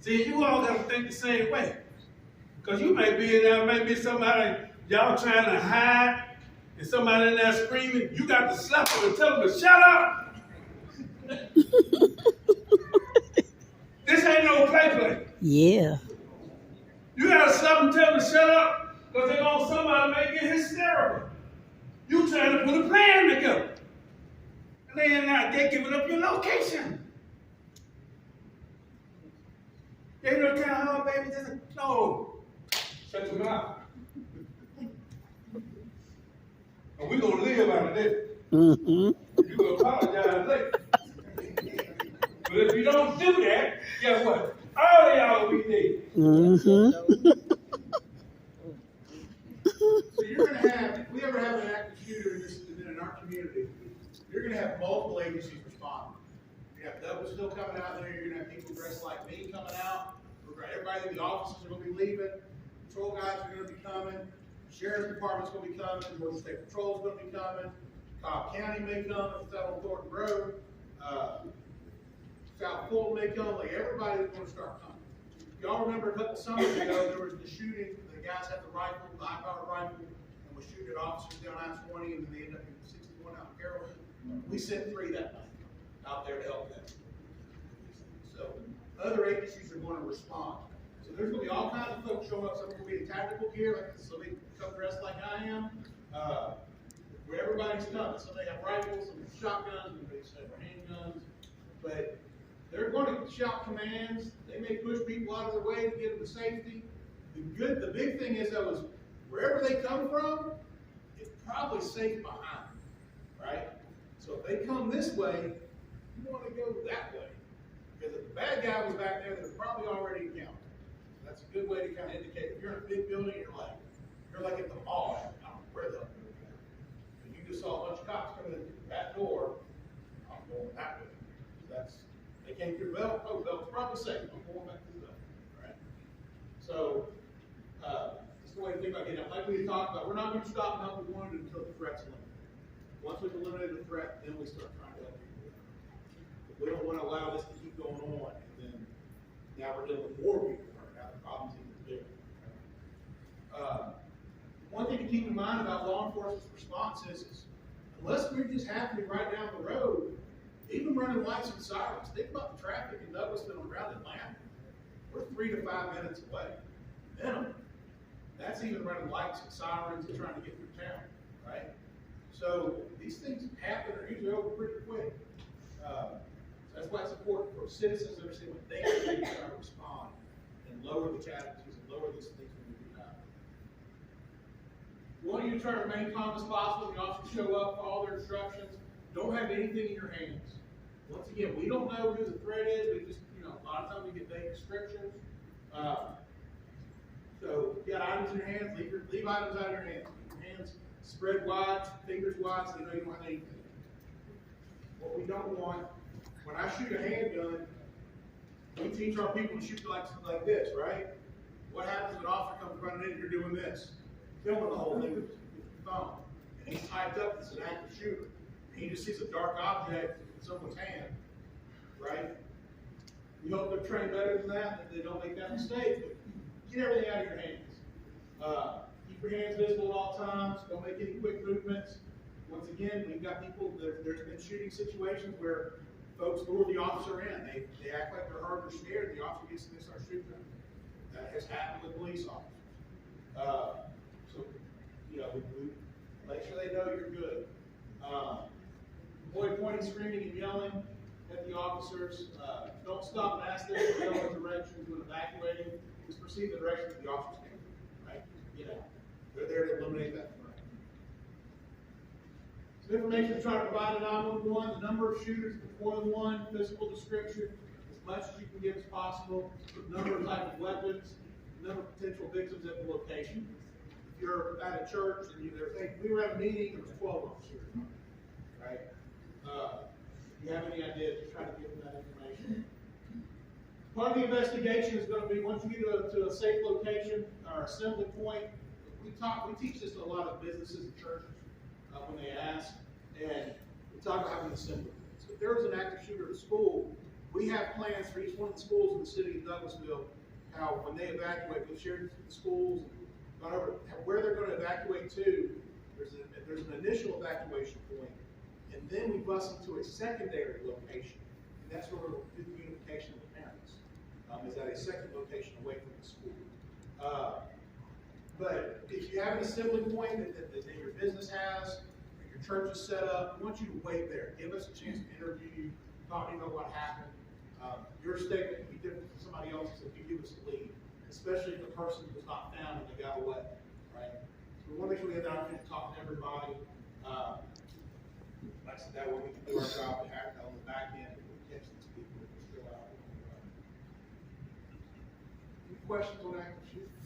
See, you all got to think the same way. Because you might be in there, maybe somebody, y'all trying to hide, and somebody in there screaming, you got to slap them and tell them to shut up. This ain't no play. Yeah. You got to slap them and tell them to shut up, because they want somebody to make it hysterical. You trying to put a plan together. And they're giving up your location. They don't tell her, baby, just no. Shut your mouth. And we're going to live out of this. Mm-hmm. You're going to apologize later. But if you don't do that, guess what? All of y'all will be dead. Mm-hmm. So you're going to have, if we ever have an active shooter in our community, you're going to have multiple agencies responding. You're going to have Douglasville coming out there. You're going to have people dressed like me coming out. Everybody in the offices are going to be leaving. Patrol guys are going to be coming. Sheriff's Department's going to be coming. Georgia State Patrol's going to be coming. Cobb County may come if it's out on Thornton Road. South Fulton may come. Like everybody's going to start coming. Y'all remember a couple summers ago there was the shooting. The guys had the rifle, the high-powered rifle, and was shooting at officers down I-20, and then they ended up in 61 out in Carrollton. We sent 3 that night out there to help them. So other agencies are going to respond. So there's going to be all kinds of folks showing up. Some are going to be in tactical gear, like somebody come dressed like I am. Where everybody's coming. Some they have rifles, some have shotguns, some have handguns. But they're going to shout commands. They may push people out of their way to get them to safety. The big thing is though is wherever they come from, it's probably safe behind them, right? So if they come this way, you want to go that way. Because if the bad guy was back there, they're probably already encountered. That's a good way to kind of indicate if you're in a big building, you're like at the mall. I don't know where the and you just saw a bunch of cops coming in that door. I'm going that way. They came through Bell. Oh, Bell's probably safe. I'm going back to the Bell. All right. So that's the way to think about getting up. Like we talked about, we're not going to stop and help we wanted until the threat's eliminated. Once we've eliminated the threat, then we start trying to help people. We don't want to allow this to keep going on, and then now we're dealing with more people. Now the problem's even bigger. One thing to keep in mind about law enforcement's response is unless we're just happening right down the road, even running lights and sirens, think about the traffic in Douglasville around Atlanta. We're 3 to 5 minutes away, minimum. That's even running lights and sirens and trying to get through town, right? So these things happen or usually over pretty quick. That's why it's important for citizens to understand what they can do to try to respond and lower the challenges and lower these things when we do happen. We want you to try to remain calm as possible. You also show up, follow their instructions. Don't have anything in your hands. Once again, we don't know who the threat is. We just, a lot of times we get vague descriptions. So if you got items in your hands, leave items out of your hands. Keep your hands spread wide, fingers wide, so you know you don't have anything. What we don't want, when I shoot a handgun, we teach our people to shoot like this, right? What happens when an officer comes running in and you're doing this? Filming the whole thing with your phone. And he's typed up as an active shooter. And he just sees a dark object in someone's hand, right? We hope they're trained better than that they don't make that mistake. But get everything out of your hands. Keep your hands visible at all times. Don't make any quick movements. Once again, we've got people, there's been shooting situations where folks lure the officer in. They act like they're hurt or scared, and the officer gets in and starts shooting them. That has happened with police officers. So, we make sure they know you're good. Avoid pointing, screaming, and yelling at the officers. Don't stop and ask them to go in directions when evacuating. Just proceed the direction that the officers can, right? They're there to eliminate that threat. So information to try to provide at 911, the number of shooters, if more than one, physical description, as much as you can give as possible, the number of type of weapons, the number of potential victims at the location. If you're at a church and they're thinking, we were at a meeting, there was 12 of us here, right? If you have any ideas, just try to give them that information. Part of the investigation is going to be once you get to a safe location or assembly point. We teach this to a lot of businesses and churches when they ask, and we talk about having an assembly point. So if there was an active shooter at school, We have plans for each one of the schools in the city of Douglasville, how when they evacuate, we've shared the schools, gone over where they're going to evacuate to. There's an initial evacuation point, and then we bus them to a secondary location, and that's where we'll do the unification of the parents. Is at a second location away from the school. But if you have an assembly point that your business has, or your church is set up, we want you to wait there. Give us a chance to interview you, talk to you about what happened. Your statement can be different from somebody else's if you give us the lead, especially if the person was not found and they got away, right? So we want to make sure we have the opportunity to talk to everybody. Like I said, that way we can do our job to act on the back end and we catch these people if they're still out. Any questions on active shooter?